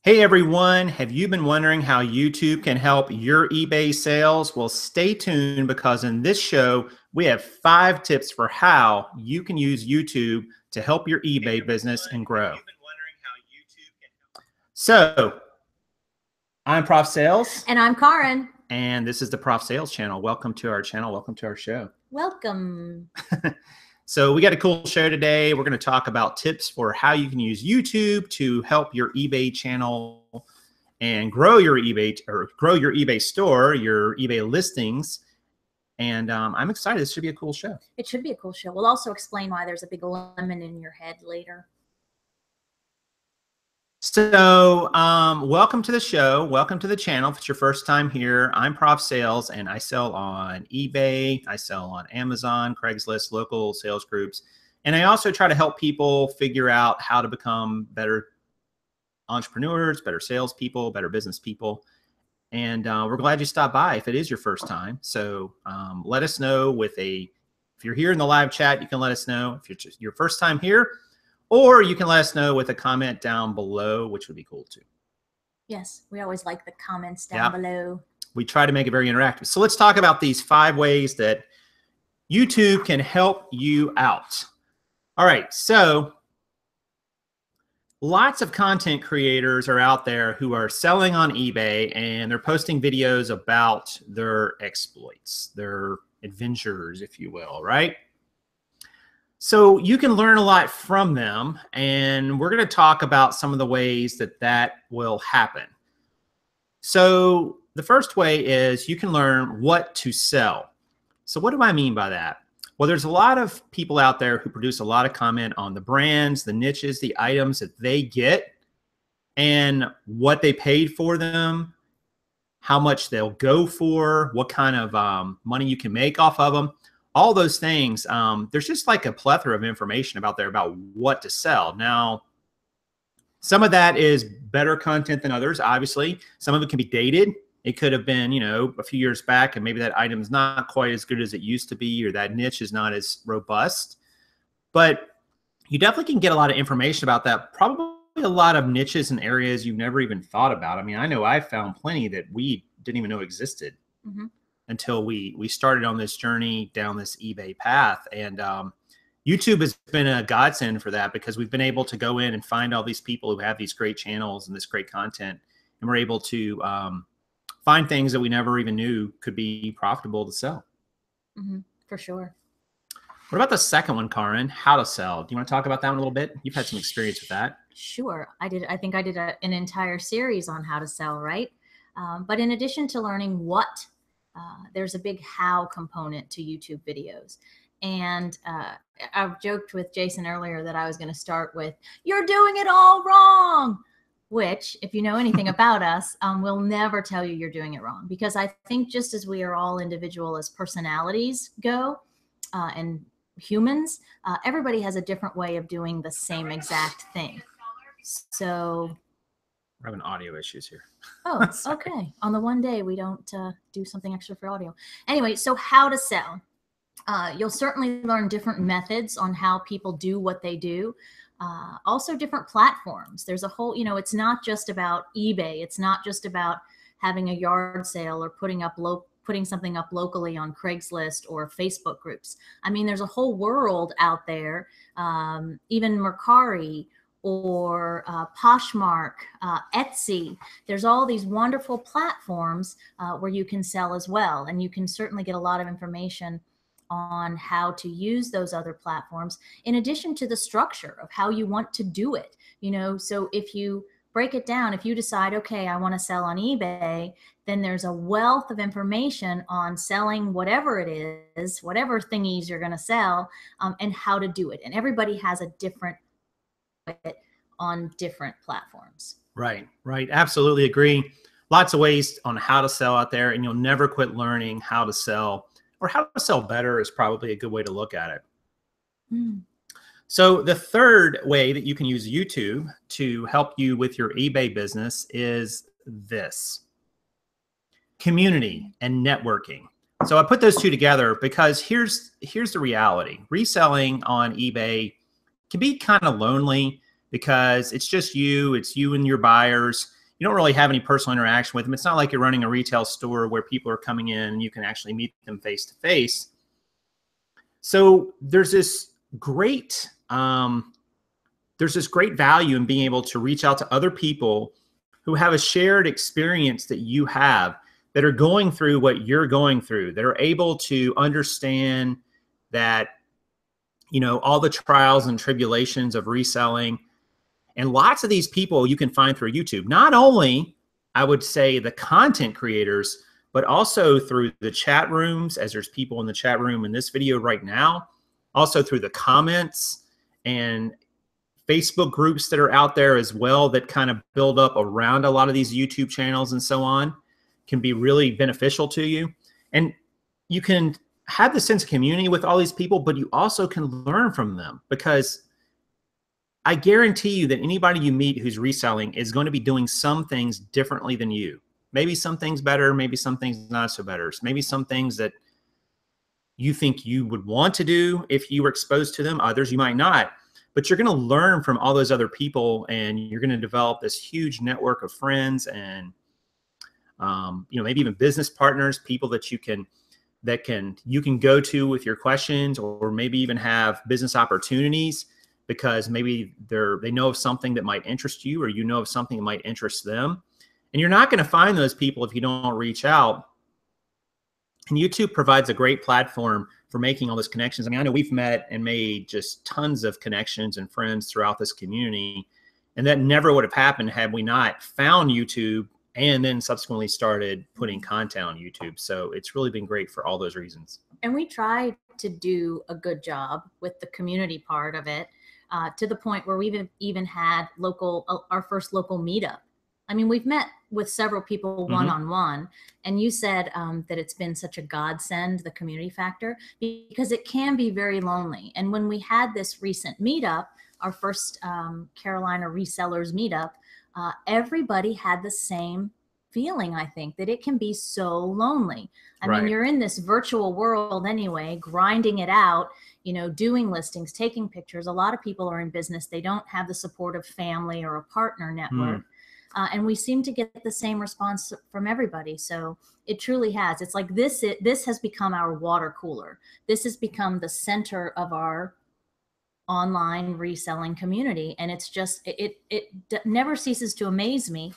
Hey everyone, have you been wondering how YouTube can help your eBay sales? Well, stay tuned because in this show, we have 5 tips for how you can use YouTube to help your eBay business and grow. So, I'm Prof Sales. And I'm Karin. And this is the Prof Sales channel. Welcome to our channel. Welcome to our show. Welcome. So we got a cool show today. We're going to talk about tips for how you can use YouTube to help your eBay channel and grow your eBay store, your eBay listings. And I'm excited. This should be a cool show. It should be a cool show. We'll also explain why there's a big lemon in your head later. So welcome to the show. Welcome to the channel. If it's your first time here, I'm Prof Sales and I sell on eBay. I sell on Amazon, Craigslist, local sales groups. And I also try to help people figure out how to become better entrepreneurs, better salespeople, better business people. And we're glad you stopped by if it is your first time. So let us know if you're here in the live chat, you can let us know if you're just your first time here. Or you can let us know with a comment down below, which would be cool too. Yes, we always like the comments down below. We try to make it very interactive. So let's talk about these 5 ways that YouTube can help you out. All right, so lots of content creators are out there who are selling on eBay and they're posting videos about their exploits, their adventures, if you will, right? So you can learn a lot from them, and we're going to talk about some of the ways that will happen. So the first way is you can learn what to sell. So what do I mean by that? Well, there's a lot of people out there who produce a lot of content on the brands, the niches, the items that they get, and what they paid for them, how much they'll go for, what kind of money you can make off of them. All those things, there's just like a plethora of information about there about what to sell. Now, some of that is better content than others, obviously. Some of it can be dated. It could have been, a few years back, and maybe that item is not quite as good as it used to be, or that niche is not as robust. But you definitely can get a lot of information about that. Probably a lot of niches and areas you've never even thought about. I mean, I know I found plenty that we didn't even know existed. Mm-hmm. Until we started on this journey down this eBay path. And YouTube has been a godsend for that because we've been able to go in and find all these people who have these great channels and this great content. And we're able to find things that we never even knew could be profitable to sell. Mm-hmm, for sure. What about the second one, Karin? How to sell. Do you want to talk about that one a little bit? You've had some experience with that. Sure. I did. I think I did an entire series on how to sell, right? But in addition to learning what, there's a big how component to YouTube videos. And I've joked with Jason earlier that I was going to start with, "You're doing it all wrong," which, if you know anything about us, we'll never tell you you're doing it wrong. Because I think just as we are all individual as personalities go and humans, everybody has a different way of doing the same exact thing. So we're having audio issues here. Oh, okay. On the one day we don't do something extra for audio. Anyway, so how to sell. You'll certainly learn different methods on how people do what they do. Also different platforms. There's a whole, it's not just about eBay. It's not just about having a yard sale or putting something up locally on Craigslist or Facebook groups. I mean, there's a whole world out there, even Mercari, or Poshmark, Etsy. There's all these wonderful platforms where you can sell as well. And you can certainly get a lot of information on how to use those other platforms in addition to the structure of how you want to do it. So if you break it down, if you decide, okay, I want to sell on eBay, then there's a wealth of information on selling whatever it is, whatever thingies you're going to sell, and how to do it. And everybody has a different on different platforms. Right. Absolutely agree. Lots of ways on how to sell out there, and you'll never quit learning how to sell, or how to sell better is probably a good way to look at it. So the third way that you can use YouTube to help you with your eBay business is this: community and networking. So I put those two together because here's the reality. Reselling on eBay can be kind of lonely because it's just you, it's you and your buyers. you don't really have any personal interaction with them. It's not like you're running a retail store where people are coming in and you can actually meet them face to face. So there's this great value in being able to reach out to other people who have a shared experience that you have, that are going through what you're going through, that are able to understand that, you know, all the trials and tribulations of reselling. And lots of these people you can find through YouTube. Not only, I would say, the content creators, but also through the chat rooms, as there's people in the chat room in this video right now, also through the comments and Facebook groups that are out there as well, that kind of build up around a lot of these YouTube channels and so on, can be really beneficial to you. And you can have the sense of community with all these people, but you also can learn from them, because I guarantee you that anybody you meet who's reselling is going to be doing some things differently than you. Maybe some things better, maybe some things not so better. Maybe some things that you think you would want to do if you were exposed to them, others you might not. But you're going to learn from all those other people, and you're going to develop this huge network of friends and you know, maybe even business partners, people that you can go to with your questions, or maybe even have business opportunities, because maybe they know of something that might interest you, or you know of something that might interest them. And you're not going to find those people if you don't reach out. And YouTube provides a great platform for making all those connections. I mean, I know we've met and made just tons of connections and friends throughout this community, and that never would have happened had we not found YouTube and then subsequently started putting content on YouTube. So it's really been great for all those reasons. And we try to do a good job with the community part of it, to the point where we've even had our first local meetup. I mean, we've met with several people one-on-one, and you said that it's been such a godsend, the community factor, because it can be very lonely. And when we had this recent meetup, our first Carolina resellers meetup, everybody had the same feeling, I think, that it can be so lonely. I mean, you're in this virtual world anyway, grinding it out, you know, doing listings, taking pictures. A lot of people are in business. They don't have the support of family or a partner network. And we seem to get the same response from everybody. So it truly has. It's like this has become our water cooler. This has become the center of our online reselling community. And it's just, it never ceases to amaze me.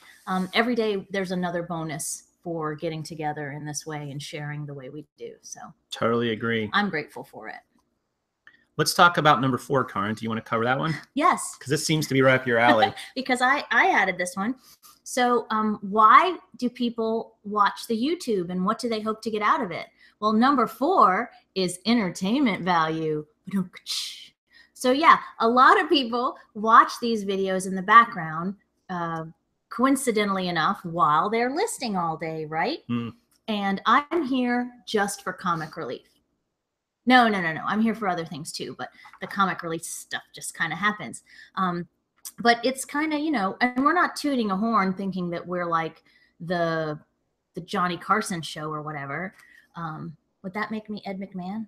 Every day there's another bonus for getting together in this way and sharing the way we do. So totally agree. I'm grateful for it. Let's talk about number 4, Karen. Do you want to cover that one? Yes. Because this seems to be right up your alley. Because I added this one. So why do people watch the YouTube, and what do they hope to get out of it? Well, number 4 is entertainment value. So yeah, a lot of people watch these videos in the background, coincidentally enough, while they're listing all day, right? And I'm here just for comic relief. No. I'm here for other things too, but the comic relief stuff just kind of happens. But it's kind of, you know, and we're not tooting a horn thinking that we're like the Johnny Carson show or whatever. Would that make me Ed McMahon?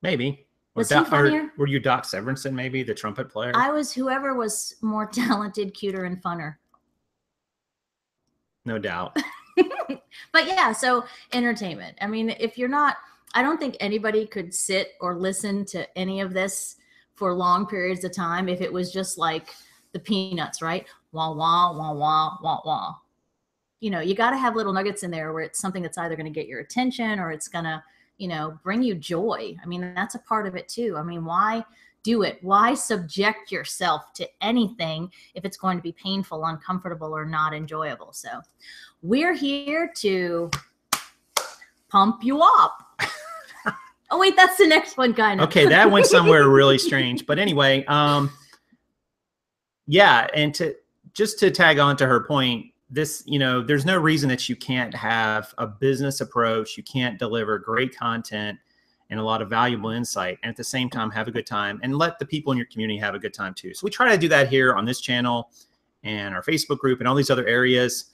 Maybe. Was he funnier? Were you Doc Severinsen, maybe, the trumpet player? I was whoever was more talented, cuter, and funner. No doubt. But yeah, so entertainment. I mean, if you're not, I don't think anybody could sit or listen to any of this for long periods of time if it was just like the Peanuts, right? Wah, wah, wah, wah, wah, wah. You know, you got to have little nuggets in there where it's something that's either going to get your attention or it's going to, you know, bring you joy. I mean, that's a part of it too. I mean, why do it? Why subject yourself to anything if it's going to be painful, uncomfortable, or not enjoyable? So we're here to pump you up. Oh, wait, that's the next one, kind of. Okay, that went somewhere really strange. But anyway, yeah, and to tag on to her point, this, you know, there's no reason that you can't have a business approach, you can't deliver great content and a lot of valuable insight, and at the same time have a good time and let the people in your community have a good time too. So we try to do that here on this channel and our Facebook group and all these other areas.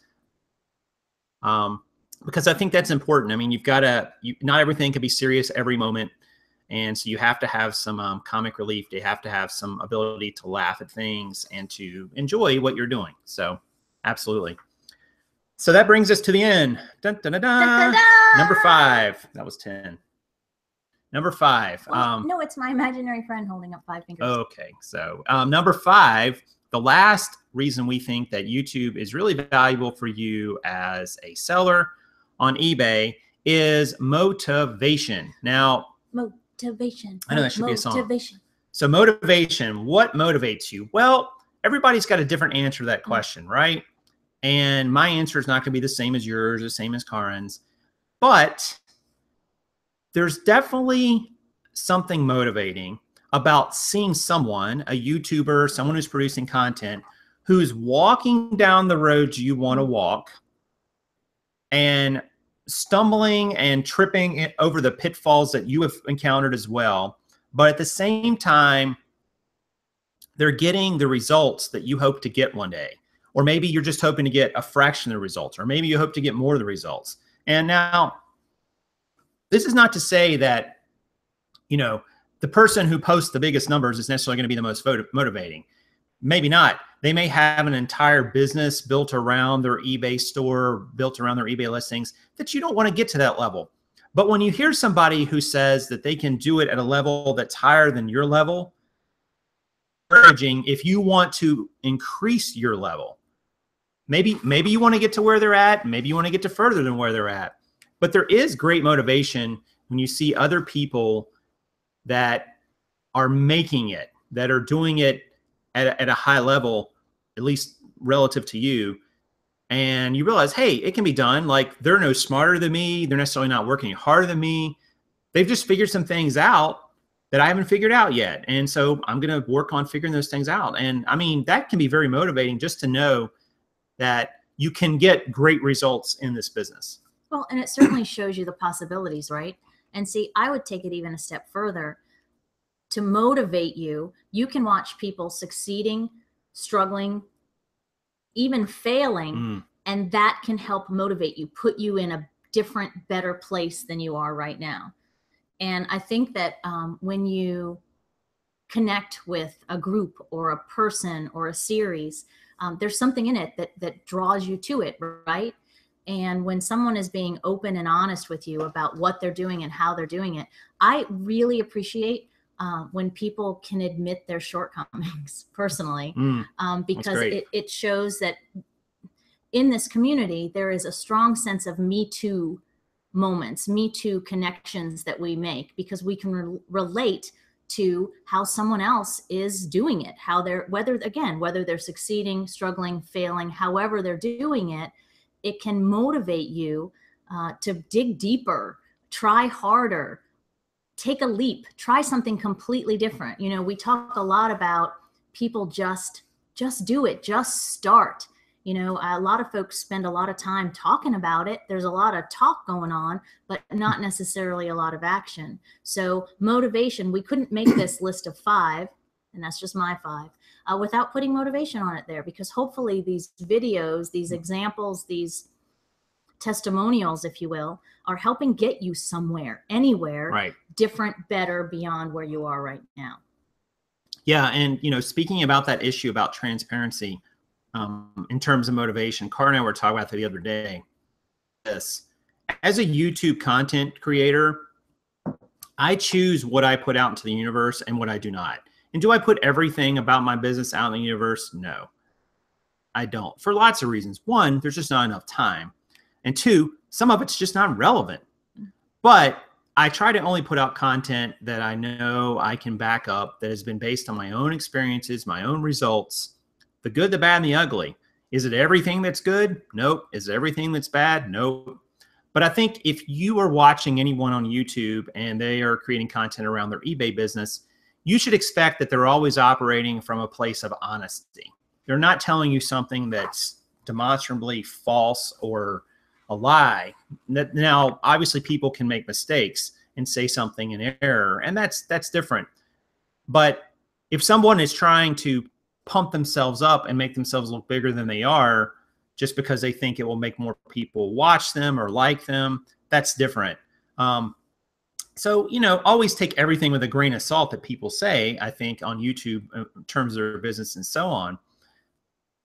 Because I think that's important. I mean, you've got to, not everything can be serious every moment. And so you have to have some comic relief. You have to have some ability to laugh at things and to enjoy what you're doing. So absolutely. So that brings us to the end. Dun, dun, dun, dun. Dun, dun, dun. Number 5. That was 10. Number 5. Well, no, it's my imaginary friend holding up 5 fingers. Okay. So number 5, the last reason we think that YouTube is really valuable for you as a seller on eBay is motivation. Now, motivation. I know that should be a song. Motivation. So motivation, what motivates you? Well, everybody's got a different answer to that question, right? And my answer is not going to be the same as yours, the same as Karen's, but there's definitely something motivating about seeing someone, a YouTuber, someone who's producing content, who's walking down the roads you want to walk and stumbling and tripping over the pitfalls that you have encountered as well. But at the same time, they're getting the results that you hope to get one day. Or maybe you're just hoping to get a fraction of the results, or maybe you hope to get more of the results. And now, this is not to say that, you know, the person who posts the biggest numbers is necessarily going to be the most motivating. Maybe not. They may have an entire business built around their eBay store, built around their eBay listings, that you don't want to get to that level. But when you hear somebody who says that they can do it at a level that's higher than your level, encouraging if you want to increase your level. Maybe you want to get to where they're at. Maybe you want to get to further than where they're at. But there is great motivation when you see other people that are making it, that are doing it at a high level, at least relative to you. And you realize, hey, it can be done. Like, they're no smarter than me. They're necessarily not working harder than me. They've just figured some things out that I haven't figured out yet. And so I'm going to work on figuring those things out. And I mean, that can be very motivating just to know that you can get great results in this business. Well, and it certainly shows you the possibilities, right? And see, I would take it even a step further. To motivate you, you can watch people succeeding, struggling, even failing, and that can help motivate you, put you in a different, better place than you are right now. And I think that when you connect with a group or a person or a series, there's something in it that draws you to it, right? And when someone is being open and honest with you about what they're doing and how they're doing it, I really appreciate when people can admit their shortcomings personally, because it shows that in this community, there is a strong sense of Me Too moments, Me Too connections that we make, because we can relate to how someone else is doing it, how they're, whether they're succeeding, struggling, failing, however they're doing it, it can motivate you to dig deeper, try harder, take a leap, try something completely different. You know, we talk a lot about people just do it, just start. You know, a lot of folks spend a lot of time talking about it. There's a lot of talk going on, but not necessarily a lot of action. So motivation, we couldn't make this list of 5, and that's just my 5, without putting motivation on it there, because hopefully these videos, these examples, these testimonials, if you will, are helping get you somewhere, anywhere, right, different, better, beyond where you are right now. Yeah. And, you know, speaking about that issue about transparency, in terms of motivation, Carl and I were talking about that the other day. This, as a YouTube content creator, I choose what I put out into the universe and what I do not. And do I put everything about my business out in the universe? No, I don't, for lots of reasons. 1, there's just not enough time. And 2, some of it's just not relevant. But I try to only put out content that I know I can back up, that has been based on my own experiences, my own results, the good, the bad, and the ugly. Is it everything that's good? Nope. Is it everything that's bad? Nope. But I think if you are watching anyone on YouTube and they are creating content around their eBay business, you should expect that they're always operating from a place of honesty. They're not telling you something that's demonstrably false or a lie. Now, obviously, people can make mistakes and say something in error, and that's different. But if someone is trying to pump themselves up and make themselves look bigger than they are just because they think it will make more people watch them or like them, that's different. So, you know, always take everything with a grain of salt that people say, I think, on YouTube in terms of their business and so on.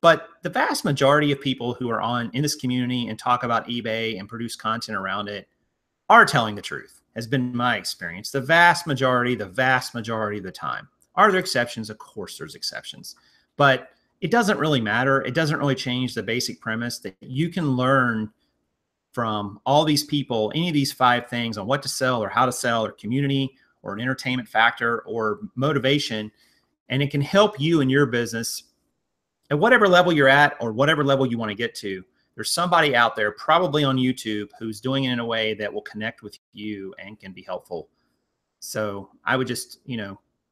But the vast majority of people who are in this community and talk about eBay and produce content around it are telling the truth, has been my experience. The vast majority of the time. Are there exceptions? Of course there's exceptions. But it doesn't really matter. It doesn't really change the basic premise that you can learn from all these people, any of these 5 things on what to sell or how to sell or community or an entertainment factor or motivation. And it can help you in your business at whatever level you're at or whatever level you want to get to. There's somebody out there, probably on YouTube, who's doing it in a way that will connect with you and can be helpful. So I would just,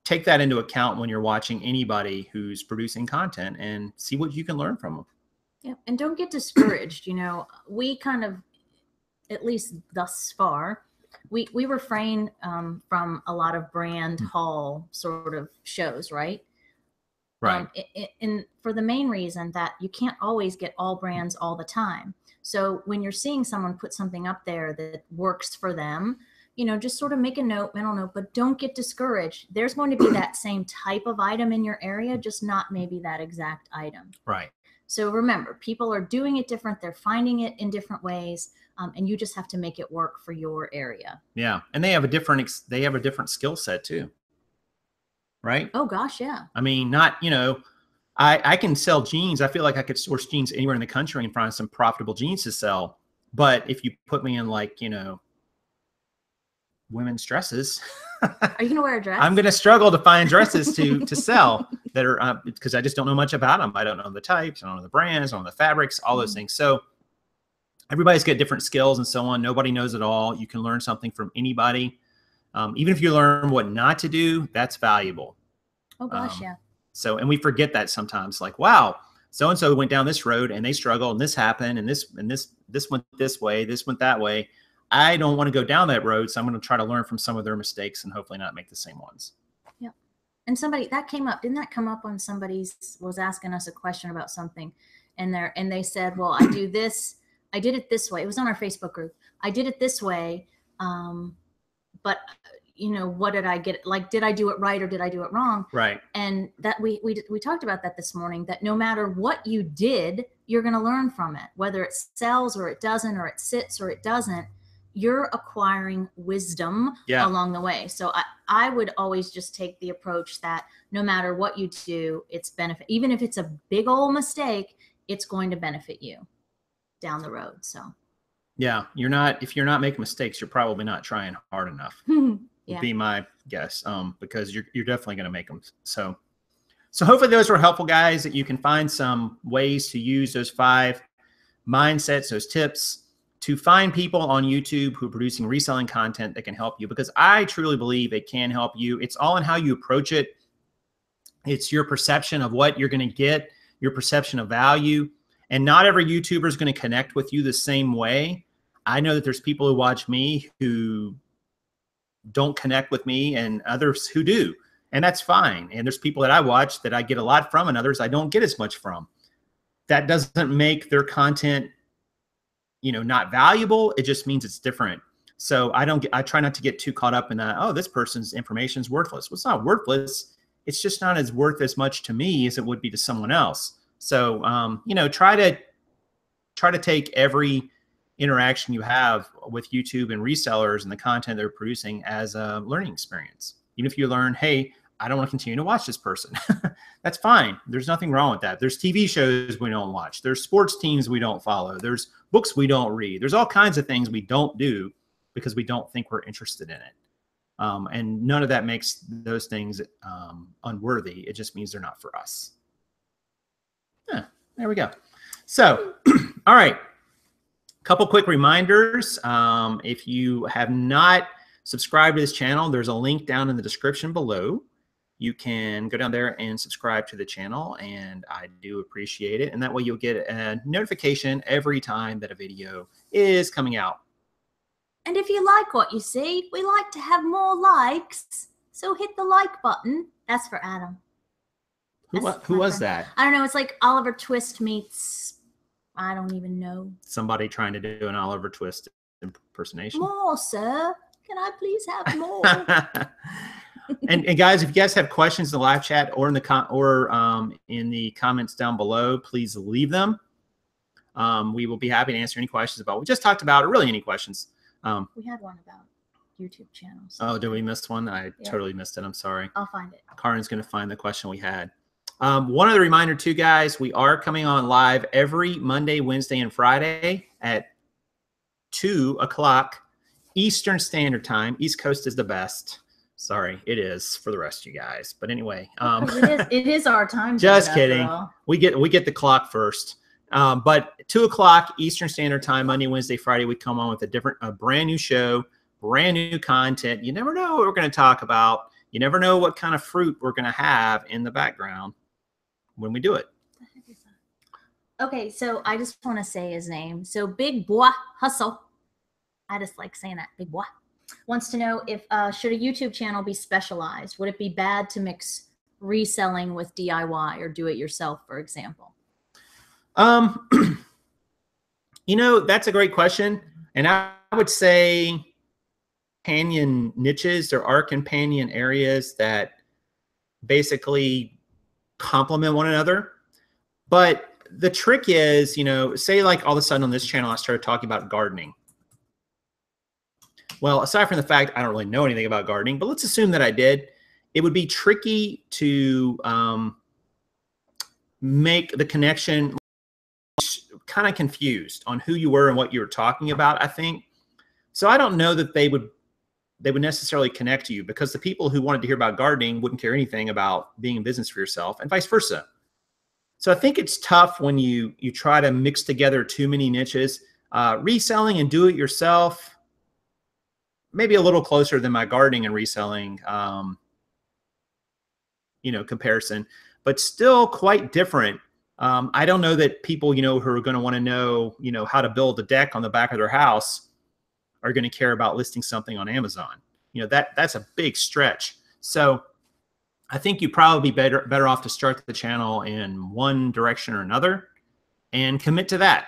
take that into account when you're watching anybody who's producing content and see what you can learn from them. Yeah. And don't get discouraged. We kind of, at least thus far, we refrain from a lot of brand haul sort of shows, right? Right. And for the main reason that you can't always get all brands all the time. So when you're seeing someone put something up there that works for them, just sort of make a mental note, but don't get discouraged. There's going to be that same type of item in your area, just not maybe that exact item. Right. So remember, people are doing it different. They're finding it in different ways. And you just have to make it work for your area. Yeah. And they have a different skill set too. Right? Oh gosh, yeah. I mean, not, I can sell jeans. I feel like I could source jeans anywhere in the country and find some profitable jeans to sell. But if you put me in women's dresses, are you gonna wear a dress? I'm gonna struggle to find dresses to sell that are because I just don't know much about them. I don't know the types, I don't know the brands, I don't know the fabrics, all those things. So everybody's got different skills and so on. Nobody knows it all. You can learn something from anybody. Even if you learn what not to do, that's valuable. Oh gosh, yeah. So, and we forget that sometimes, like, wow, so-and-so went down this road and they struggled and this happened and this went this way, this went that way. I don't want to go down that road. So I'm going to try to learn from some of their mistakes and hopefully not make the same ones. Yeah. And that came up, didn't that come up when somebody was asking us a question about something and they said, well, I did it this way. It was on our Facebook group. I did it this way. But what did I get? Like, did I do it right or did I do it wrong? Right. And that we talked about that this morning, that no matter what you did, you're going to learn from it, whether it sells or it doesn't, or it sits or it doesn't. You're acquiring wisdom along the way. So I would always just take the approach that no matter what you do, it's benefit. Even if it's a big old mistake, it's going to benefit you down the road. So yeah, if you're not making mistakes, you're probably not trying hard enough. Would be my guess. Because you're definitely going to make them. So hopefully those were helpful, guys, that you can find some ways to use those 5 mindsets, those tips, to find people on YouTube who are producing reselling content that can help you, because I truly believe it can help you. It's all in how you approach it. It's your perception of what you're going to get, your perception of value. And not every YouTuber is going to connect with you the same way. I know that there's people who watch me who don't connect with me and others who do. And that's fine. And there's people that I watch that I get a lot from and others I don't get as much from. That doesn't make their content, not valuable. It just means it's different. So I try not to get too caught up in that, oh, this person's information is worthless. Well, it's not worthless. It's just not as worth as much to me as it would be to someone else. So, try to take every interaction you have with YouTube and resellers and the content they're producing as a learning experience. Even if you learn, hey, I don't want to continue to watch this person. That's fine. There's nothing wrong with that. There's TV shows we don't watch. There's sports teams we don't follow. There's books we don't read. There's all kinds of things we don't do because we don't think we're interested in it. And none of that makes those things unworthy. It just means they're not for us. Yeah, there we go. So, all right. Couple quick reminders. If you have not subscribed to this channel, there's a link down in the description below. You can go down there and subscribe to the channel, and I do appreciate it. And that way you'll get a notification every time that a video is coming out. And if you like what you see, we like to have more likes. So hit the like button. That's for Adam. Who was that? I don't know. It's like Oliver Twist meets, I don't even know. Somebody trying to do an Oliver Twist impersonation. More, sir. Can I please have more? And guys, if you guys have questions in the live chat or in the comments down below, please leave them. We will be happy to answer any questions about what we just talked about, or really any questions. We had one about YouTube channels. Oh, did we miss one? I totally missed it. I'm sorry. I'll find it. Karin's going to find the question we had. One other reminder too, guys, we are coming on live every Monday, Wednesday, and Friday at 2 o'clock Eastern Standard Time. East Coast is the best. Sorry, it is for the rest of you guys. But anyway, it is our time. Just kidding. We get the clock first. But 2 o'clock Eastern Standard Time, Monday, Wednesday, Friday, we come on with a brand new show, brand new content. You never know what we're going to talk about. You never know what kind of fruit we're going to have in the background when we do it. Okay, so I just want to say his name. So Big Boy Hustle, I just like saying that, Big Boy, wants to know if should a YouTube channel be specialized? Would it be bad to mix reselling with DIY or do it yourself, for example? You know, that's a great question. And I would say companion niches, there are companion areas that basically complement one another. But the trick is, you know, say like all of a sudden on this channel, I started talking about gardening. Well, aside from the fact I don't really know anything about gardening, but let's assume that I did, it would be tricky to make the connection. Kind of confused on who you were and what you were talking about, I think. So I don't know that they would necessarily connect to you, because the people who wanted to hear about gardening wouldn't care anything about being in business for yourself, and vice versa. So I think it's tough when you try to mix together too many niches. Reselling and do it yourself, maybe a little closer than my gardening and reselling, you know, comparison, but still quite different. I don't know that people, you know, who are going to want to know, you know, how to build a deck on the back of their house are going to care about listing something on Amazon. You know, that's a big stretch. So I think you'd probably be better off to start the channel in one direction or another and commit to that.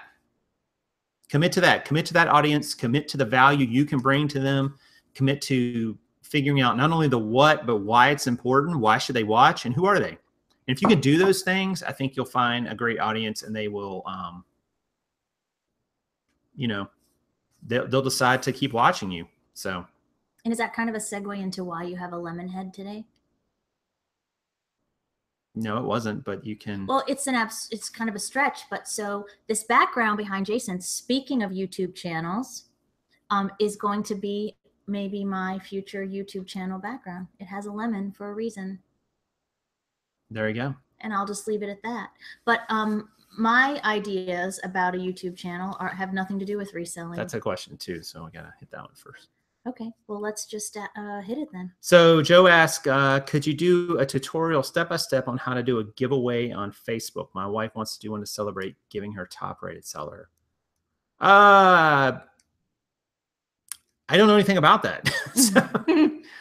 Commit to that. Commit to that audience. Commit to the value you can bring to them. Commit to figuring out not only the what, but why it's important. Why should they watch, and who are they? And if you can do those things, I think you'll find a great audience, and they will, you know, they'll decide to keep watching you. So. And is that kind of a segue into why you have a lemon head today? No, it wasn't, but you can. Well, it's kind of a stretch, but so this background behind Jason, speaking of YouTube channels, is going to be maybe my future YouTube channel background. It has a lemon for a reason. There you go. And I'll just leave it at that. But my ideas about a YouTube channel have nothing to do with reselling. That's a question too, so we gotta hit that one first. Okay, well, let's just hit it then. So Joe asked, could you do a tutorial step-by-step on how to do a giveaway on Facebook? My wife wants to do one to celebrate giving her top-rated seller. I don't know anything about that. So,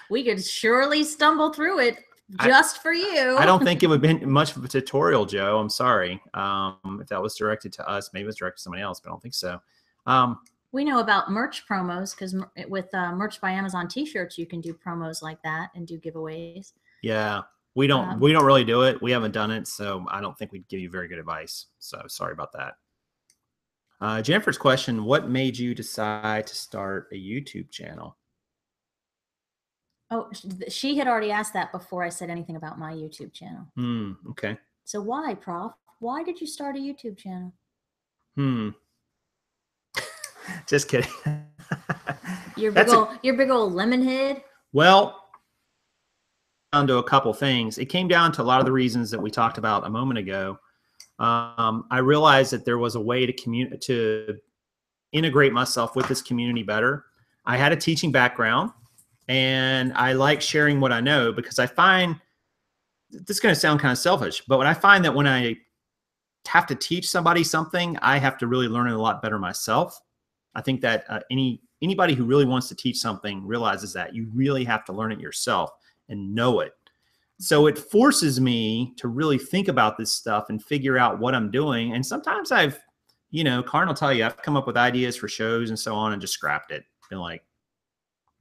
we could surely stumble through it just for you. I don't think it would be much of a tutorial, Joe. I'm sorry. If that was directed to us, maybe it was directed to somebody else, but I don't think so. We know about merch promos, because with Merch by Amazon t-shirts, you can do promos like that and do giveaways. Yeah, we don't really do it. We haven't done it, so I don't think we'd give you very good advice. So sorry about that. Jennifer's question: what made you decide to start a YouTube channel? Oh, she had already asked that before I said anything about my YouTube channel. Okay. So why, Prof? Why did you start a YouTube channel? Just kidding. Your big old lemon head. Well, down to a couple things. It came down to a lot of the reasons that we talked about a moment ago. I realized that there was a way to integrate myself with this community better. I had a teaching background, and I like sharing what I know, because I find this is going to sound kind of selfish, but when I find that when I have to teach somebody something, I have to really learn it a lot better myself. I think that anybody who really wants to teach something realizes that you really have to learn it yourself and know it. So it forces me to really think about this stuff and figure out what I'm doing. And sometimes I've, you know, Karin will tell you, I've come up with ideas for shows and so on and just scrapped it. Been like,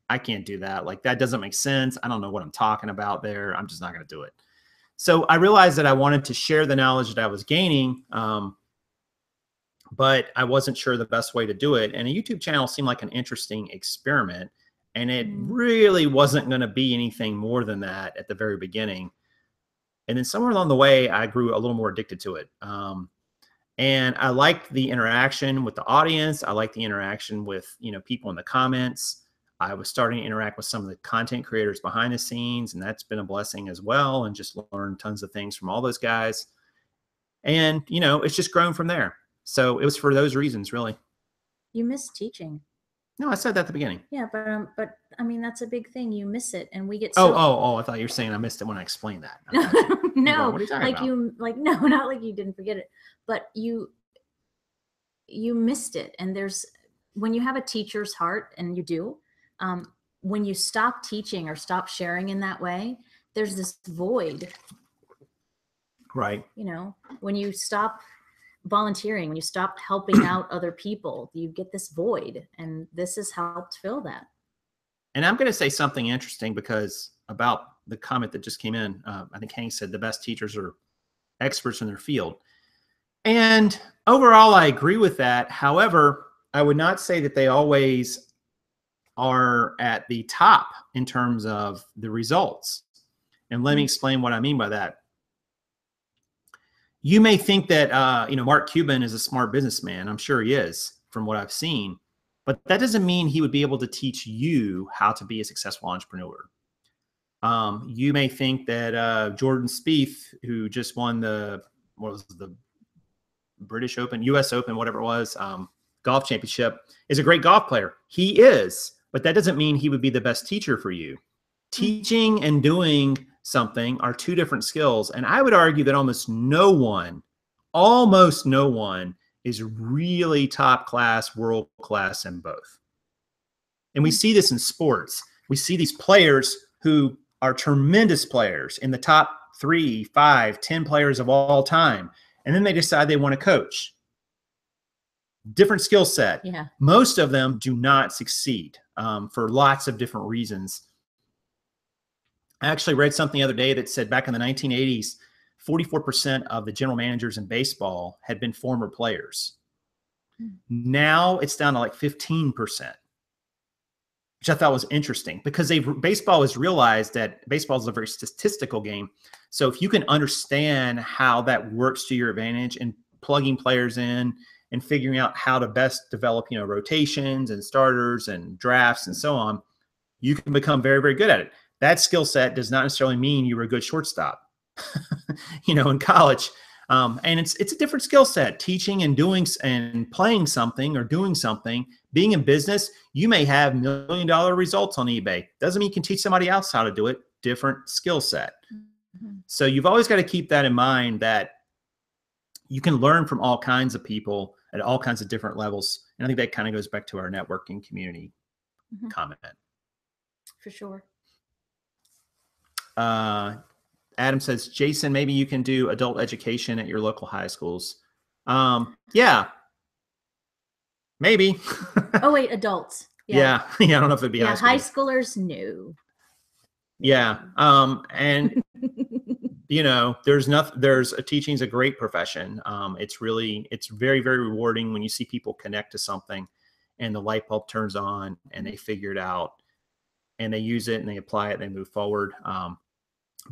I can't do that. Like, that doesn't make sense. I don't know what I'm talking about there. I'm just not going to do it. So I realized that I wanted to share the knowledge that I was gaining, but I wasn't sure the best way to do it. And a YouTube channel seemed like an interesting experiment. And it really wasn't going to be anything more than that at the very beginning. And then somewhere along the way, I grew a little more addicted to it. And I liked the interaction with the audience. I liked the interaction with, people in the comments. I was starting to interact with some of the content creators behind the scenes, and that's been a blessing as well. And just learned tons of things from all those guys. And, it's just grown from there. So it was for those reasons, really. You miss teaching. No, I said that at the beginning. Yeah, but I mean, that's a big thing. You miss it, and we get Oh! I thought you were saying I missed it when I explained that. No, what are you talking about? No, not like you didn't forget it, but you missed it. And when you have a teacher's heart, and you do, when you stop teaching or stop sharing in that way, there's this void. Right. When you stop volunteering, when you stop helping out other people, you get this void, and this has helped fill that. And I'm going to say something interesting because about the comment that just came in. I think Hank said the best teachers are experts in their field. And overall, I agree with that. However, I would not say that they always are at the top in terms of the results. And let me explain what I mean by that. You may think that, Mark Cuban is a smart businessman. I'm sure he is from what I've seen, but that doesn't mean he would be able to teach you how to be a successful entrepreneur. You may think that Jordan Spieth, who just won the British Open, US Open, whatever it was, golf championship, is a great golf player. He is, but that doesn't mean he would be the best teacher for you. Teaching and doing something are two different skills. And I would argue that almost no one is really top class, world class in both. And we see this in sports. We see these players who are tremendous players in the top 3, 5, 10 players of all time. And then they decide they want to coach. Different skill set. Yeah. Most of them do not succeed for lots of different reasons. I actually read something the other day that said back in the 1980s, 44% of the general managers in baseball had been former players. Now it's down to like 15%, which I thought was interesting because baseball has realized that baseball is a very statistical game. So if you can understand how that works to your advantage and plugging players in and figuring out how to best develop, rotations and starters and drafts and so on, you can become very, very good at it. That skill set does not necessarily mean you were a good shortstop, in college. And it's a different skill set. Teaching and doing and playing something or doing something, being in business, you may have $1 million results on eBay. Doesn't mean you can teach somebody else how to do it. Different skill set. So you've always got to keep that in mind, that you can learn from all kinds of people at all kinds of different levels. And I think that kind of goes back to our networking community comment. For sure. Adam says, Jason, maybe you can do adult education at your local high schools. Yeah, maybe. Oh, wait, adults. Yeah. I don't know if it'd be high schoolers. No. Yeah. And teaching's a great profession. It's very, very rewarding when you see people connect to something and the light bulb turns on and they figure it out and they use it and they apply it and they move forward.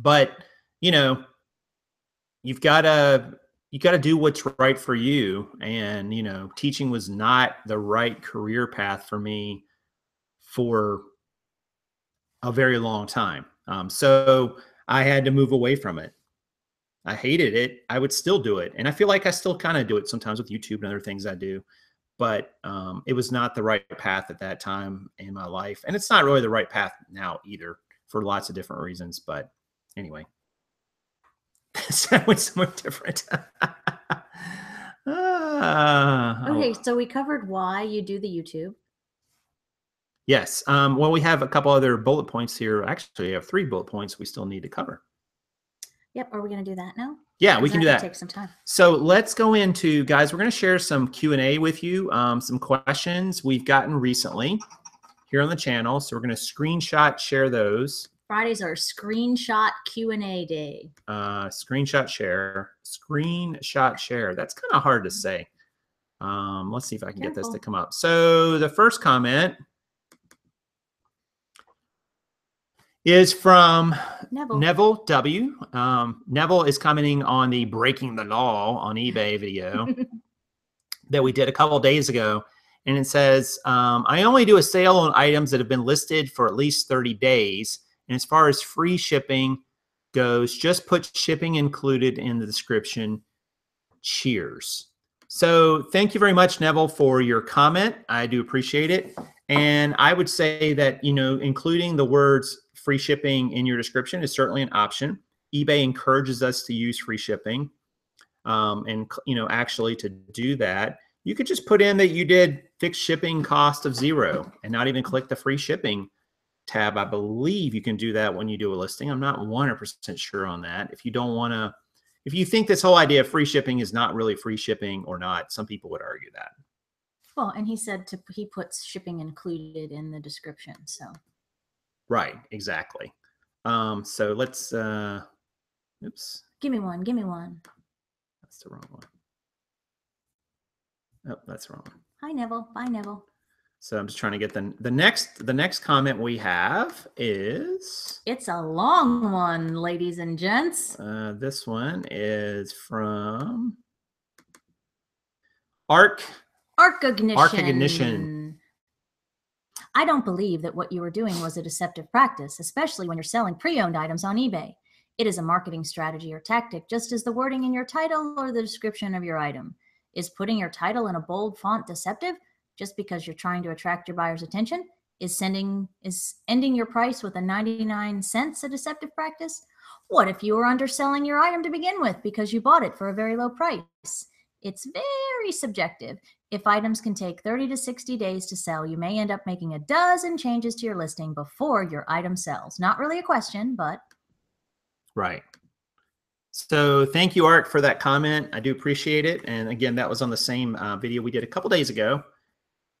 But you've got to do what's right for you. And, teaching was not the right career path for me for a very long time. So I had to move away from it. I hated it. I would still do it. And I feel like I still kind of do it sometimes with YouTube and other things I do. But it was not the right path at that time in my life. And it's not really the right path now either for lots of different reasons. But anyway, that was somewhat different. Okay, so we covered why you do the YouTube. Yes. Well, we have a couple other bullet points here. Actually, I have 3 bullet points we still need to cover. Yep. Are we going to do that now? Yeah, we can do that. Take some time. So let's go into, guys, we're going to share some Q&A with you, some questions we've gotten recently. here on the channel. So we're going to screenshot share those. Fridays are screenshot Q&A day. Screenshot share. That's kind of hard to say. Let's see if I can get this to come up. So the first comment is from Neville W. Neville is commenting on the breaking the law on eBay video that we did a couple of days ago. And it says, I only do a sale on items that have been listed for at least 30 days. And as far as free shipping goes, just put shipping included in the description. Cheers. So thank you very much, Neville, for your comment. I do appreciate it. And I would say that, you know, including the words free shipping in your description is certainly an option. eBay encourages us to use free shipping. And, you know, actually to do that, you could just put in that you did fixed shipping cost of $0 and not even click the free shipping tab. I believe you can do that when you do a listing. I'm not 100% sure on that. If you don't want to, if you think this whole idea of free shipping is not really free shipping or not, some people would argue that. Well, and he said he puts shipping included in the description. So. Right, exactly. So let's, oops. Give me one. That's the wrong one. Oh, that's the wrong one. Hi, Neville. Bye, Neville. So I'm just trying to get the next comment we have is. It's a long one, ladies and gents. This one is from Arc Ignition. I don't believe that what you were doing was a deceptive practice, especially when you're selling pre-owned items on eBay. It is a marketing strategy or tactic, just as the wording in your title or the description of your item. Is putting your title in a bold font deceptive just because you're trying to attract your buyer's attention? Is ending your price with a 99 cents a deceptive practice? What if you were underselling your item to begin with because you bought it for a very low price? It's very subjective. If items can take 30 to 60 days to sell, you may end up making a dozen changes to your listing before your item sells. Not really a question, but. Right. So thank you, Art, for that comment. I do appreciate it. And again, that was on the same video we did a couple days ago.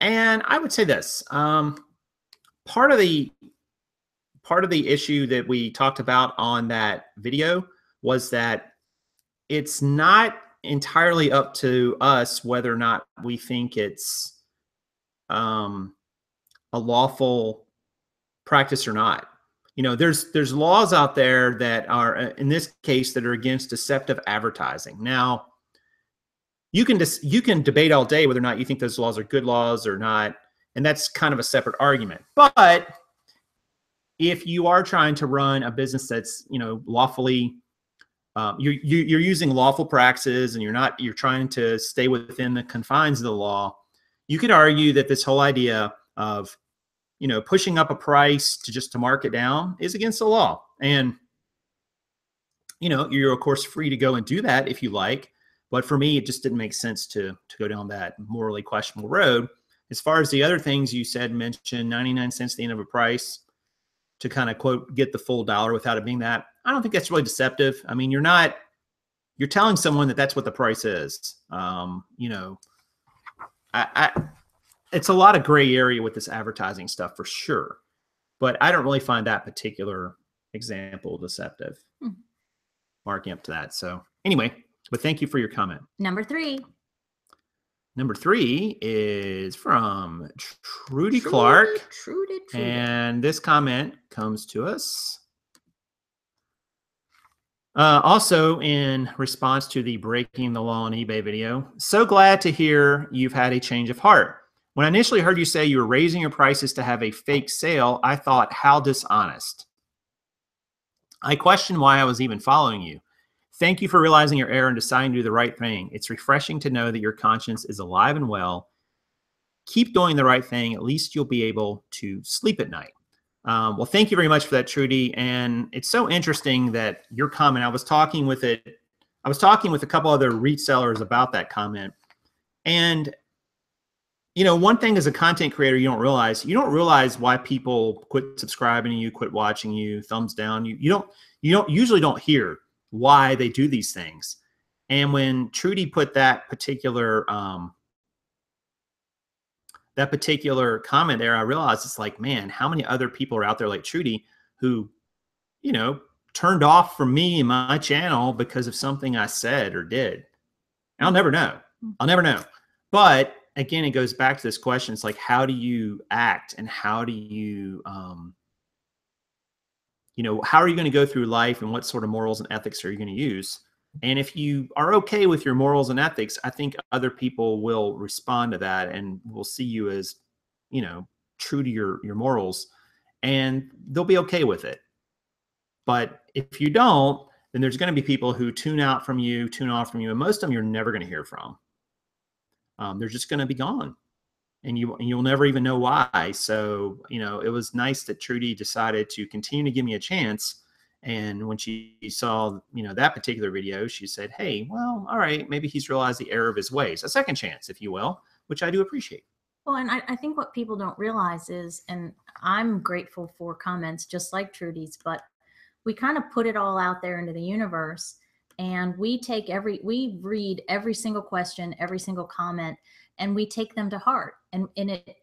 And I would say this, part of the issue that we talked about on that video was that it's not entirely up to us whether or not we think it's a lawful practice or not. You know, there's laws out there that are, in this case, that are against deceptive advertising. Now, you can debate all day whether or not you think those laws are good laws or not, and that's kind of a separate argument. But if you are trying to run a business that's, you know, lawfully, you're using lawful practices, and you're trying to stay within the confines of the law, you could argue that this whole idea of, you know, pushing up a price to mark it down is against the law. And, you know, you're of course free to go and do that if you like. But for me, it just didn't make sense to go down that morally questionable road. As far as the other things you said, mentioned 99 cents at the end of a price to kind of quote, get the full dollar without it being that. I don't think that's really deceptive. I mean, you're telling someone that that's what the price is. You know, it's a lot of gray area with this advertising stuff for sure, but I don't really find that particular example deceptive. Marking up to that. So anyway, but thank you for your comment. Number three is from Trudy Clark. Trudy. And this comment comes to us also in response to the breaking the law on eBay video. So glad to hear you've had a change of heart. When I initially heard you say you were raising your prices to have a fake sale, I thought, how dishonest. I questioned why I was even following you. Thank you for realizing your error and deciding to do the right thing. It's refreshing to know that your conscience is alive and well. Keep doing the right thing. At least you'll be able to sleep at night. Well, thank you very much for that, Trudy. And it's so interesting that your comment, I was talking with a couple other resellers about that comment. And, you know, one thing as a content creator, you don't realize why people quit subscribing to you, quit watching you, thumbs down. You usually don't hear why they do these things. And when Trudy put that particular that particular comment there, I realized it's like, man, how many other people are out there like Trudy who, you know, turned off from me and my channel because of something I said or did. And I'll never know. I'll never know. But again, it goes back to this question. It's like, how do you act, and how do you, you know, how are you going to go through life, and what sort of morals and ethics are you going to use? And if you are okay with your morals and ethics, I think other people will respond to that and will see you as, you know, true to your morals, and they'll be okay with it. But if you don't, then there's going to be people who tune out from you, tune off from you, and most of them you're never going to hear from. They're just going to be gone, and you'll never even know why. So, you know, it was nice that Trudy decided to continue to give me a chance. And when she saw, you know, that particular video, she said, hey, well, all right, maybe he's realized the error of his ways. A second chance, if you will, which I do appreciate. Well, and I think what people don't realize is, and I'm grateful for comments just like Trudy's, but we kind of put it all out there into the universe, and we read every single question, every single comment, and we take them to heart. And it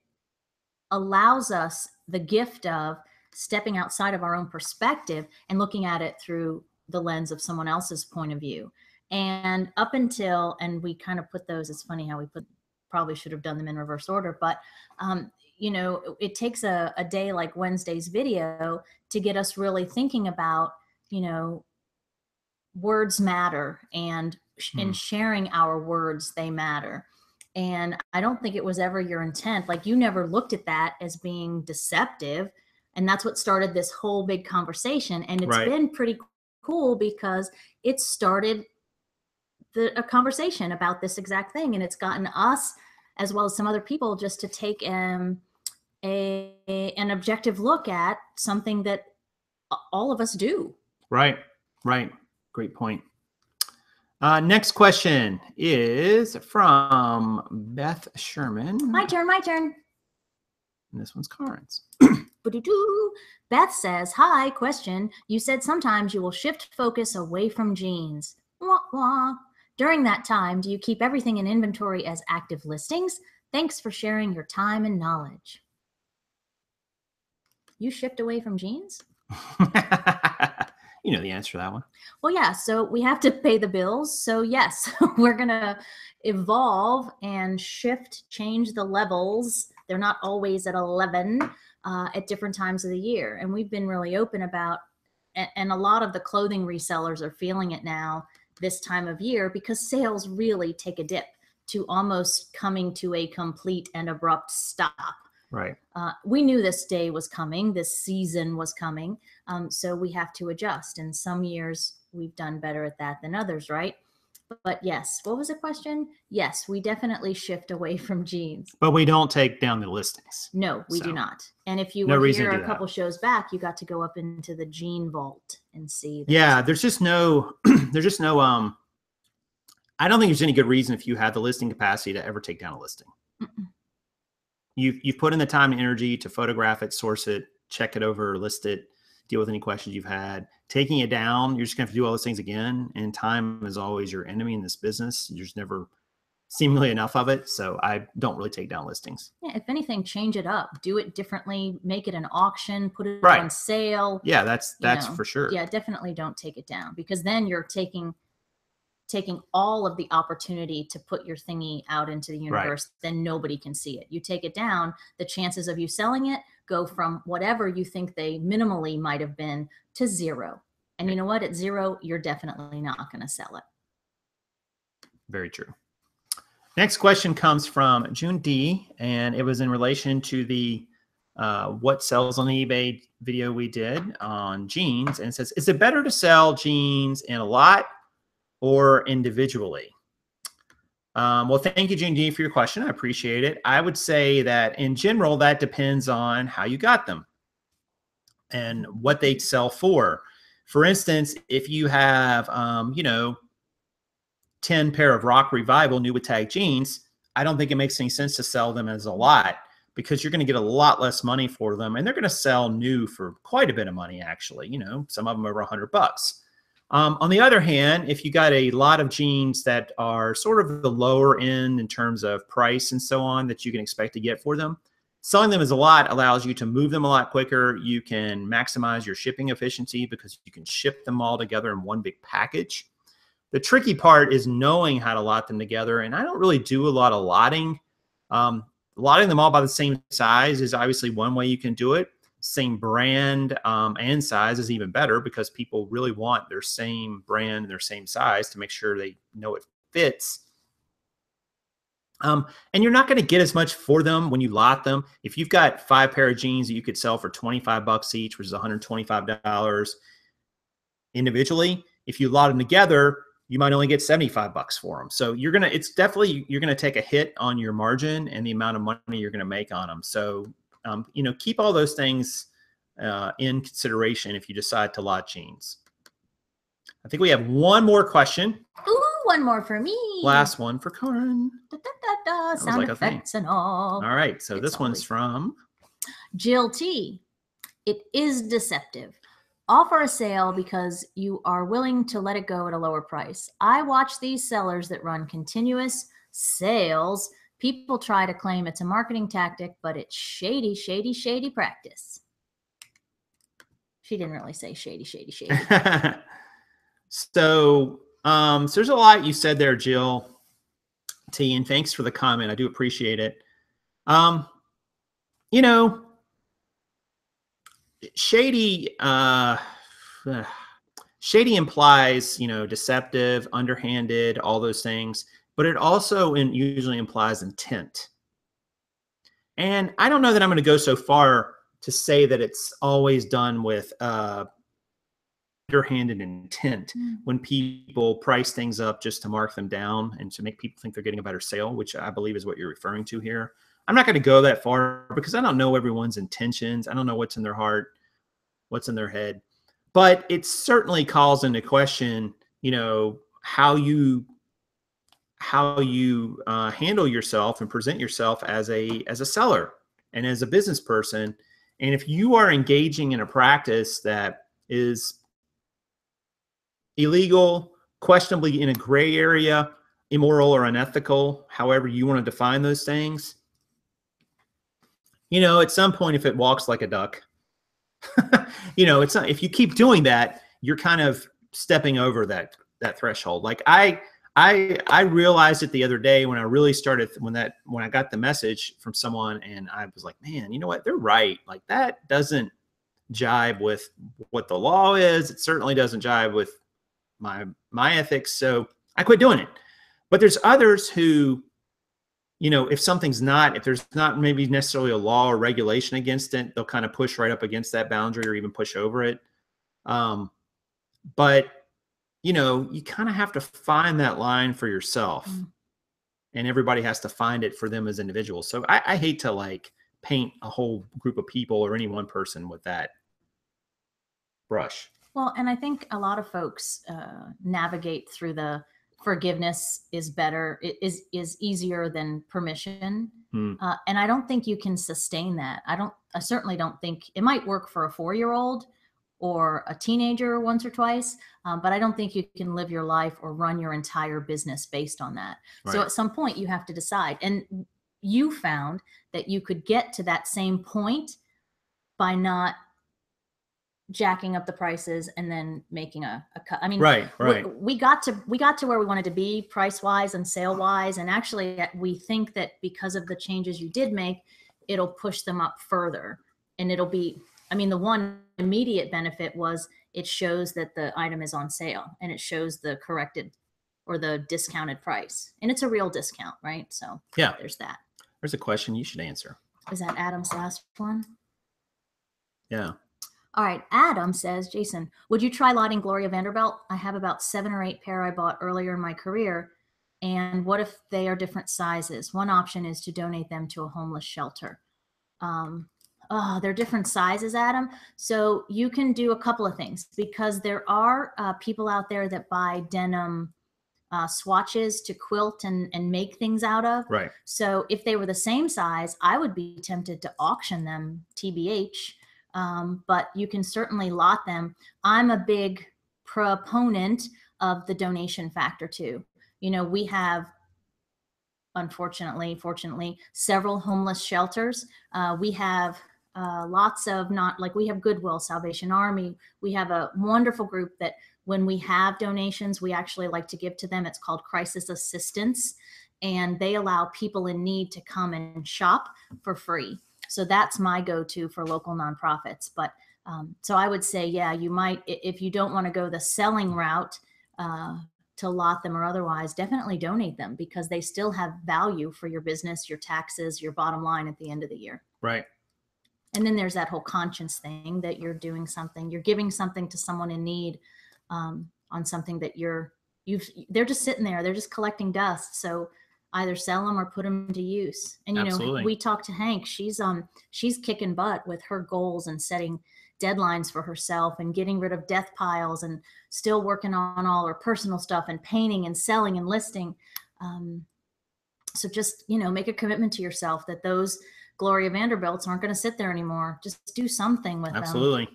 allows us the gift of stepping outside of our own perspective and looking at it through the lens of someone else's point of view. And up until, and we kind of put those, it's funny how we probably should have done them in reverse order, but you know, it takes a day like Wednesday's video to get us really thinking about, you know, words matter, and in sharing our words, they matter. And I don't think it was ever your intent. Like, you never looked at that as being deceptive. And that's what started this whole big conversation. And it's been pretty cool because it started a conversation about this exact thing. And it's gotten us, as well as some other people, just to take an objective look at something that all of us do. Right. Great point. Next question is from Beth Sherman. My turn. And this one's Karen's. Beth says, hi, question. You said sometimes you will shift focus away from jeans. Wah, wah. During that time, do you keep everything in inventory as active listings? Thanks for sharing your time and knowledge. You shift away from jeans? You know the answer to that one. Well, yeah. So we have to pay the bills. So yes, we're going to evolve and shift, change the levels. They're not always at 11 at different times of the year. And we've been really open about, and a lot of the clothing resellers are feeling it now this time of year, because sales really take a dip to almost coming to a complete and abrupt stop. Right. We knew this day was coming, this season was coming, so we have to adjust. And some years we've done better at that than others, right? But yes, what was the question? Yes, we definitely shift away from jeans. But we don't take down the listings. No, we do not. And if you were here a couple shows back, you got to go up into the jean vault and see. Yeah, there's just no, I don't think there's any good reason, if you have the listing capacity, to ever take down a listing. You've put in the time and energy to photograph it, source it, check it over, list it, deal with any questions you've had. Taking it down, you're just going to have to do all those things again. And time is always your enemy in this business. There's never seemingly enough of it. So I don't really take down listings. Yeah, if anything, change it up, do it differently, make it an auction, put it on sale. Yeah, that's for sure. Yeah, definitely don't take it down, because then you're taking all of the opportunity to put your thingy out into the universe, then nobody can see it. You take it down, the chances of you selling it go from whatever you think they minimally might have been to 0. And you know what? At 0, you're definitely not going to sell it. Very true. Next question comes from Jun D, and it was in relation to the what sells on eBay video we did on jeans. And it says, is it better to sell jeans in a lot or individually? Well, thank you, Jun D, for your question. I appreciate it. I would say that in general, that depends on how you got them and what they sell for. For instance, if you have, 10 pair of Rock Revival new with tag jeans, I don't think it makes any sense to sell them as a lot, because you're going to get a lot less money for them. And they're going to sell new for quite a bit of money, actually. Some of them over $100. On the other hand, if you got a lot of jeans that are sort of the lower end in terms of price and so on that you can expect to get for them, selling them as a lot allows you to move them a lot quicker. You can maximize your shipping efficiency because you can ship them all together in one big package. The tricky part is knowing how to lot them together. And I don't really do a lot of lotting. Lotting them all by the same size is obviously one way you can do it. Same brand and size is even better because people really want their same brand and their same size to make sure they know it fits. And you're not going to get as much for them when you lot them. If you've got 5 pair of jeans that you could sell for $25 each, which is $125 individually, if you lot them together, you might only get $75 for them. So you're going to take a hit on your margin and the amount of money you're going to make on them. So keep all those things in consideration if you decide to lot jeans. I think we have one more question. Ooh, one more for me. Last one for Karen. Da, da, da, da. Sound effects and all. All right, so this one's from Jill T. It is deceptive. Offer a sale because you are willing to let it go at a lower price. I watch these sellers that run continuous sales. People try to claim it's a marketing tactic, but it's shady, shady, shady practice. She didn't really say shady, shady, shady. So there's a lot you said there, Jill T, and thanks for the comment. I do appreciate it. Shady, shady implies, deceptive, underhanded, all those things. But it also usually implies intent. And I don't know that I'm going to go so far to say that it's always done with underhanded intent when people price things up just to mark them down and to make people think they're getting a better sale, which I believe is what you're referring to here. I'm not going to go that far because I don't know everyone's intentions. I don't know what's in their heart, what's in their head. But it certainly calls into question, how you handle yourself and present yourself as a seller and as a business person. And if you are engaging in a practice that is illegal, questionably in a gray area, immoral or unethical, however you want to define those things, at some point, if it walks like a duck, it's not, if you keep doing that, you're kind of stepping over that threshold. Like I realized it the other day when I really started, when I got the message from someone and I was like, man, you know what? They're right. Like that doesn't jibe with what the law is. It certainly doesn't jibe with my ethics. So I quit doing it. But there's others who, if there's not maybe necessarily a law or regulation against it, they'll kind of push right up against that boundary or even push over it. But you kind of have to find that line for yourself, and everybody has to find it for them as individuals. So I hate to like paint a whole group of people or any one person with that brush. Well, and I think a lot of folks navigate through the forgiveness is better, is easier than permission. And I don't think you can sustain that. I certainly don't think it might work for a 4-year-old or a teenager once or twice, but I don't think you can live your life or run your entire business based on that. Right. So at some point you have to decide. And you found that you could get to that same point by not jacking up the prices and then making a cut. I mean, right. We got to where we wanted to be price wise and sale wise. And actually we think that because of the changes you did make, it'll push them up further. And it'll be, the one immediate benefit was it shows that the item is on sale and it shows the corrected or the discounted price. And it's a real discount, right? So yeah, there's that. There's a question you should answer. Is that Adam's last one? Yeah. All right. Adam says, Jason, would you try lotting Gloria Vanderbilt? I have about 7 or 8 pair I bought earlier in my career. And what if they are different sizes? One option is to donate them to a homeless shelter. They're different sizes, Adam. So you can do a couple of things because there are people out there that buy denim swatches to quilt and make things out of. Right. So if they were the same size, I would be tempted to auction them TBH. But you can certainly lot them. I'm a big proponent of the donation factor too. You know, we have, unfortunately, fortunately, several homeless shelters. We have lots of we have Goodwill, Salvation Army. We have a wonderful group that when we have donations, we actually like to give to them. It's called Crisis Assistance, and they allow people in need to come and shop for free. So that's my go-to for local nonprofits. But so I would say, yeah, you might, if you don't want to go the selling route, to lot them or otherwise, definitely donate them, because they still have value for your business, your taxes, your bottom line at the end of the year. Right. And then there's that whole conscience thing that you're doing something, you're giving something to someone in need, on something that they're just sitting there, they're just collecting dust. So either sell them or put them to use. And, you Absolutely. know, we talked to Hank, she's kicking butt with her goals and setting deadlines for herself and getting rid of death piles and still working on all her personal stuff and painting and selling and listing. So just, you know, make a commitment to yourself that those Gloria Vanderbilts aren't going to sit there anymore. Just do something with them. Absolutely.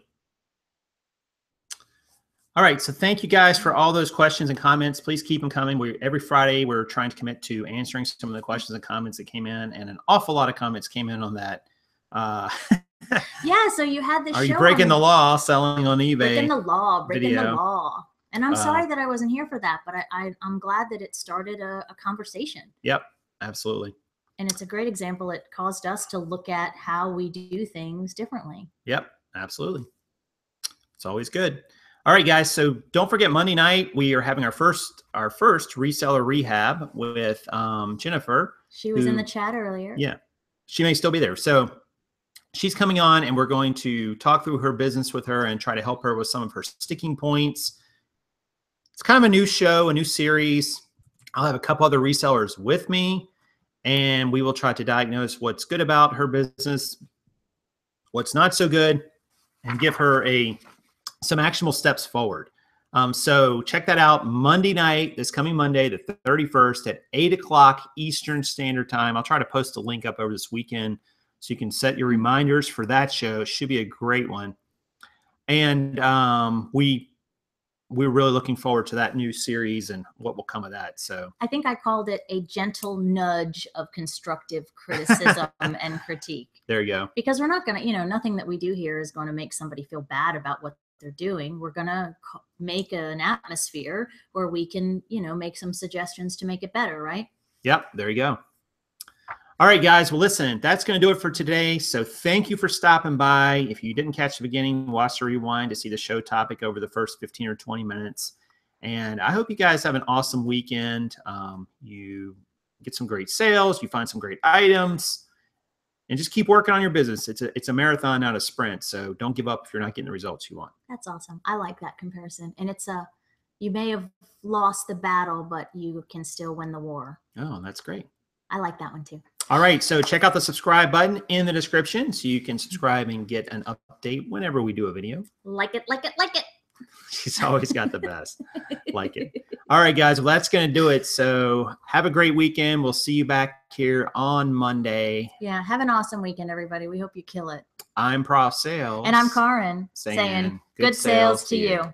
All right. So thank you guys for all those questions and comments. Please keep them coming. Every Friday, we're trying to commit to answering some of the questions and comments that came in, and an awful lot of comments came in on that. Yeah, so you had this. Are you breaking the law selling on eBay? Breaking the law. And I'm sorry that I wasn't here for that, but I'm glad that it started a conversation. Yep, absolutely. And it's a great example. It caused us to look at how we do things differently. Yep, absolutely. It's always good. All right, guys. So don't forget, Monday night we are having our first reseller rehab with Jennifer. She was in the chat earlier. Yeah, she may still be there. So she's coming on, and we're going to talk through her business with her and try to help her with some of her sticking points. It's kind of a new show, a new series. I'll have a couple other resellers with me, and we will try to diagnose what's good about her business, what's not so good, and give her some actionable steps forward. So check that out Monday night, this coming Monday, the 31st at 8 o'clock Eastern Standard Time. I'll try to post a link up over this weekend so you can set your reminders for that show. It should be a great one. And we're really looking forward to that new series and what will come of that. So I think I called it a gentle nudge of constructive criticism and critique. There you go. Because we're not going to, you know, nothing that we do here is going to make somebody feel bad about what they're doing. We're going to make an atmosphere where we can, you know, make some suggestions to make it better, right? Yep, there you go. All right, guys. Well, listen, that's going to do it for today. So thank you for stopping by. If you didn't catch the beginning, watch the rewind to see the show topic over the first 15 or 20 minutes. And I hope you guys have an awesome weekend. You get some great sales. You find some great items. And just keep working on your business. It's a marathon, not a sprint. So don't give up if you're not getting the results you want. That's awesome. I like that comparison. And you may have lost the battle, but you can still win the war. Oh, that's great. I like that one too. All right. So check out the subscribe button in the description so you can subscribe and get an update whenever we do a video. Like it. She's always got the best. Like it. All right, guys. Well, that's going to do it. So have a great weekend. We'll see you back here on Monday. Yeah. Have an awesome weekend, everybody. We hope you kill it. I'm Prof Sales. And I'm Karin saying good sales to you.